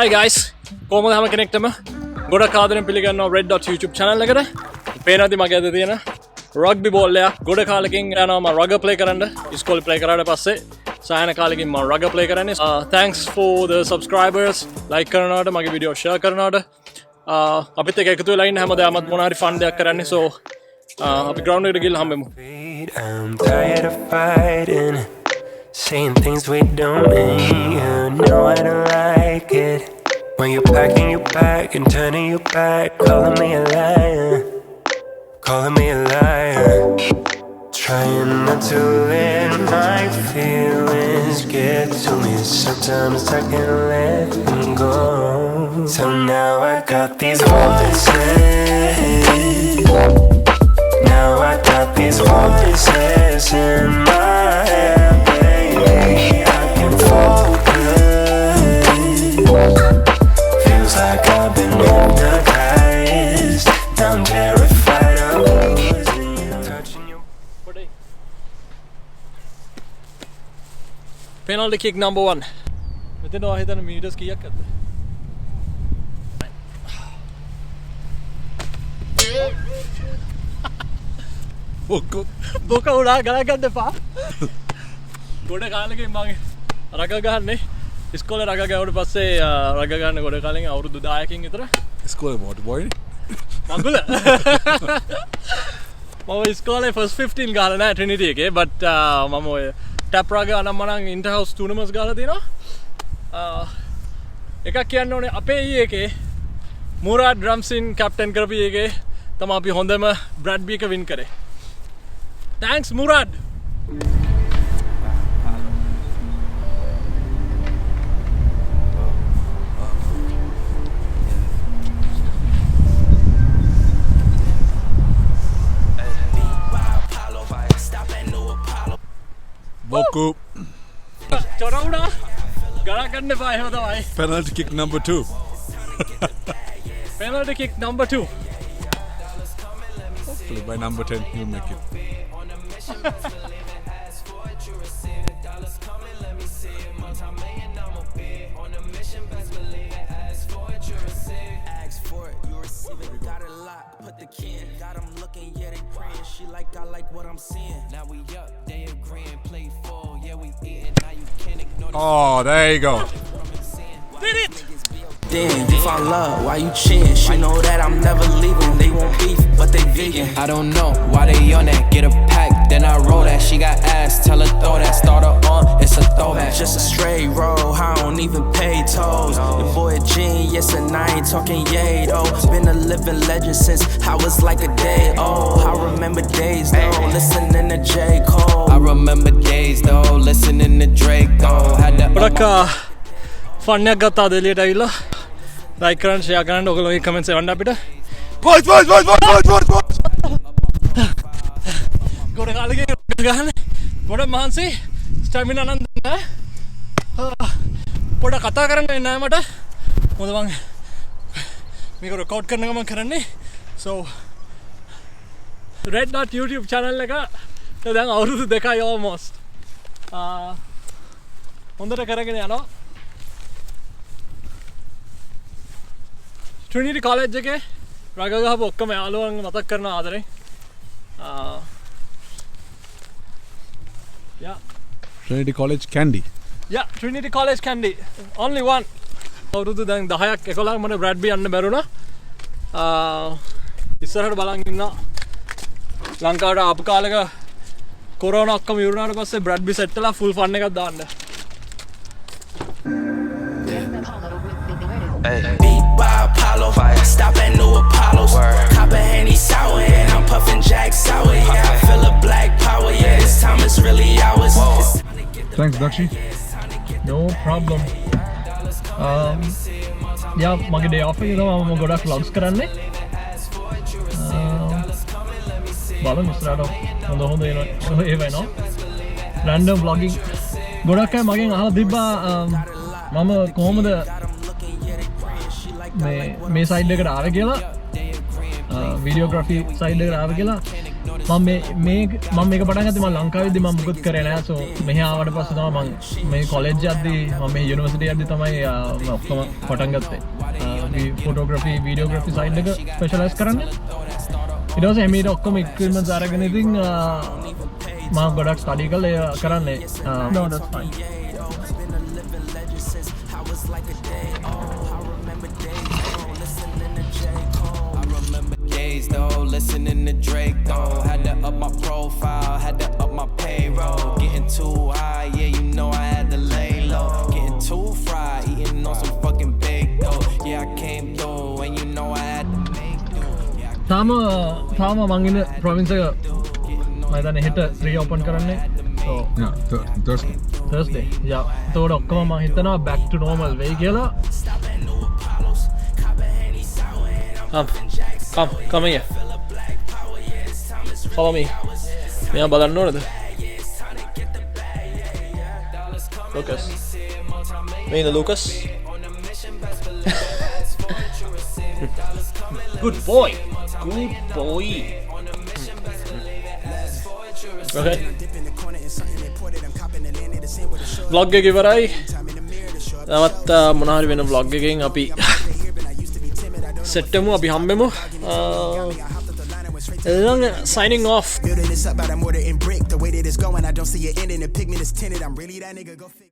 Hi guys, කොහොමද හැම කෙනෙක්ටම ගොඩක් ආදරෙන් පිළිගන්නවා theREDdot YouTube channel එකට. පේනවාද මගේ අද තියෙන rugby ball එකක්. ගොඩ කාලෙකින් යනවා මම rugby play කරන්න. ඉස්කෝලේ play කරාට පස්සේ සායන කාලෙකින් මම rugby play කරන්නේ. Thanks for the subscribers. like කරනවාට මගේ video share කරනවාට අපිත් එක්ක එකතු වෙලා ඉන්න හැමදාමත් මොන හරි fun දෙයක් කරන්නේ. So අපි ground එකට ගිහලා හම්බෙමු. I'm tired of fighting, saying things we don't mean. You know I don't like it when you're packing your bag and turning your back, calling me a liar, calling me a liar. Trying not to let my feelings get to me. Sometimes I can't let them go. So now I got these voices. Now I got these voices in my head, baby. I can focus. Feels like I've been hypnotized. Now I'm terrified of losing you, touching you. Penalty kick number 1. මෙතන ඔය හිතන meters කීයක් අද? බොක උඩා ගලා ගන්න එපා. ගොඩ කාලෙකින් මම රග ගහන්නේ. ඉස්කෝලේ රග ගාවට පස්සේ රග ගන්න ගොඩ කාලෙකින් අවුරුදු 10කින් විතර. ඉස්කෝලේ මොකටද බොයි? මගුල. මම ඉස්කෝලේ first 15 ගහලා නැහැ Trinity එකේ, but මම ඔය tap රග අනම්මනම් inter house tournaments ගහලා තියෙනවා. එකක් කියන්න ඕනේ අපේ එකේ මුරාඩ් ඩ්‍රම්සින් කැප්ටන් කරපු එකේ තමයි අපි හොඳම බ්‍රැඩ්බි එක වින් කරේ. Thanks Murad. Boku. Chora uda. Gala karne pa hai bhai. Penalty kick number 2. Penalty kick number 2. Hopefully by number 10 you'll make it. Oh, there you go. Did it. Then you fall love, why you chin? She know that I'm never leaving. They want beef, but they vegan. I don't know why they on that. Get a pack, then I roll that. She got ass, tell her throw that. Start her on, it's a throwback. Just a straight roll, I don't even pay tolls. Your boy a genius and I ain't talking yay though. Been a living legend since I was like a day old. I remember days though, listening to J. Cole. I remember days though, listening to Drake though. Had to Braka fun එකක් ගත්තා දෙලියට ඇවිල්ලා like කරන්න share කරන්න ඔයගොල්ලෝගේ comments එවන්න අපිට. Boys! ගොඩ කාලෙකින් ගහන්නේ. ගොඩ මහන්සි stamina නම් නැහැ. පොඩ කතා කරන්න එන්නේ නැහැ මට. මොකද මම මේක record කරන ගමන් කරන්නේ. So theREDdot YouTube channel එක දැන් අවුරුදු 2යි almost. හොඳට කරගෙන යනවා. Trinity College එකේ රග ගහපු ඔක්කොම යාළුවන් මතක් කරන ආදරේ. Yeah. Trinity College Candy. Yeah, Trinity College Candy. Only one. අවුරුදු දැන් 10ක් 11ක් මට බ්‍රැඩ්බි යන්න බැරුණා. ඉස්සරහට බලන් ඉන්නවා. ලංකාවට ආපු කාලෙක කොරෝනා ඔක්කොම ඉවරනාට පස්සේ බ්‍රැඩ්බි සෙට් වෙලා full fun එකක් දාන්න. Beat by Apollo, stop at new Apollos. Cop a Henny sour and I'm puffing Jack sour. Yeah, I feel a black power. Yeah, this time it's really ours. Thanks, Dakshi. No problem. Yeah, මගේ day off එක තමයි මම ගොඩක් vlogs කරන්නේ. බලමු ඉස්සරහට හොඳ ඒවා එනවා. Random vlogging. ගොඩක් අය මගෙන් අහලා තිබ්බා මම කොහොමද මේ සයිඩ් එකට ආවේ කියලා. videography side එකට ආව කියලා මම මේක පටන් ගත්තේ මම ලංකාවේදී මම මුකුත් කරේ නැහැ so මෙහි ආවට පස්සේ තමයි මම මේ college යද්දී මම මේ university යද්දී තමයි ඔක්කොම පටන් ගත්තේ photography videography side එක specialize කරන්න ඊට පස්සේ එමෙට ඔක්කොම equipments අරගෙන ඉතින් මම ගොඩක් study කරලා කරන්නේ no that's fine though, listening to Drake though. Had to up my profile, had to up my payroll. Getting too high, yeah, you know I had to lay low. Getting too fried, eating on some fucking bake though. Yeah, I came through, and you know I had to make do. තාම මං ඉන්න province එක මම හිතන්නේ හෙට reopen කරන්නේ. So Yeah, Thursday. Yeah. එතකොට ඔක්කොම මම හිතනවා back to normal වෙයි කියලා. Come here. Follow me. මෙයා බලන්න ඕනද? Lucas. මේ ඉන්න Lucas. Good boy. Good boy. Okay. Vlog එක ඉවරයි. තවත් මොනවා හරි වෙන vlog එකකින් අපි සෙට්ටමු අපි හම්බෙමු signing off. Building this up out of mortar and brick. The way that it's going, I don't see it ending. The pigment is tinted. I'm really that nigga. Go fix.